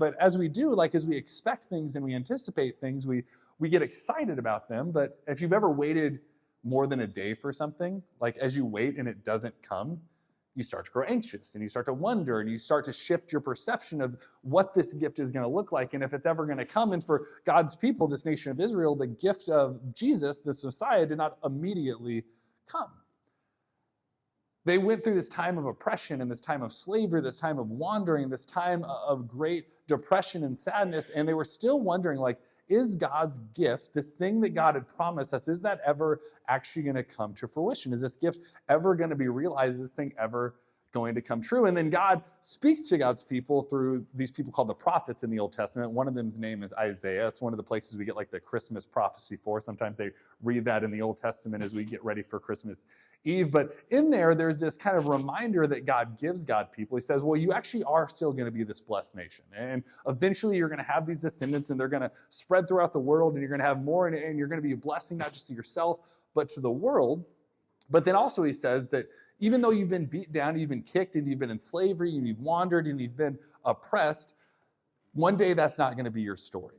But as we do, like as we expect things and we anticipate things, we get excited about them. But if you've ever waited more than a day for something, like as you wait and it doesn't come, you start to grow anxious and you start to wonder and you start to shift your perception of what this gift is going to look like and if it's ever going to come. And for God's people, this nation of Israel, the gift of Jesus, this Messiah, did not immediately come. They went through this time of oppression and this time of slavery, this time of wandering, this time of great depression and sadness, and they were still wondering, like, is God's gift, this thing that God had promised us, is that ever actually going to come to fruition? Is this gift ever going to be realized? Is this thing ever going to come true? And then God speaks to God's people through these people called the prophets in the Old Testament. One of them's name is Isaiah. It's one of the places we get like the Christmas prophecy for. Sometimes they read that in the Old Testament as we get ready for Christmas Eve. But in there's this kind of reminder that God gives God people. He says, well, you actually are still going to be this blessed nation. And eventually you're going to have these descendants and they're going to spread throughout the world and you're going to have more and you're going to be a blessing not just to yourself, but to the world. But then also he says that even though you've been beat down, you've been kicked, and you've been in slavery, and you've wandered, and you've been oppressed, one day that's not going to be your story.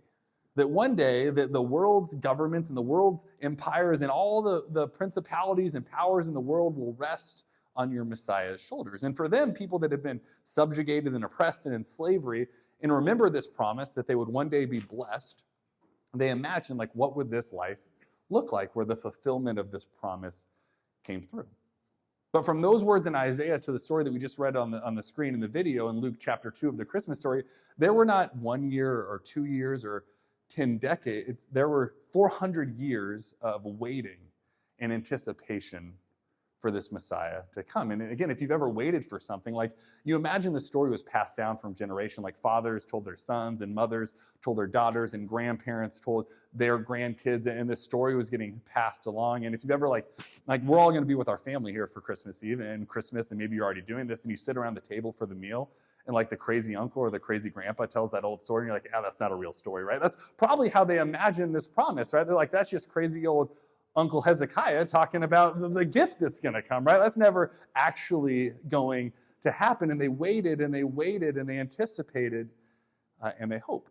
That one day that the world's governments and the world's empires and all the principalities and powers in the world will rest on your Messiah's shoulders. And for them, people that have been subjugated and oppressed and in slavery, and remember this promise that they would one day be blessed, they imagine, like, what would this life look like where the fulfillment of this promise came through? But from those words in Isaiah to the story that we just read on the screen in the video in Luke chapter 2 of the Christmas story, there were not 1 year or 2 years or 10 decades. There were 400 years of waiting and anticipation for this Messiah to come. And again, if you've ever waited for something, like you imagine the story was passed down from generation, like fathers told their sons and mothers told their daughters and grandparents told their grandkids, and this story was getting passed along. And if you've ever like we're all going to be with our family here for Christmas Eve and Christmas, and maybe you're already doing this, and you sit around the table for the meal, and like the crazy uncle or the crazy grandpa tells that old story, and you're like, yeah, that's not a real story, right? That's probably how they imagine this promise, right? They're like, that's just crazy old Uncle Hezekiah talking about the gift that's going to come, right? That's never actually going to happen. And they waited and they waited and they anticipated and they hoped.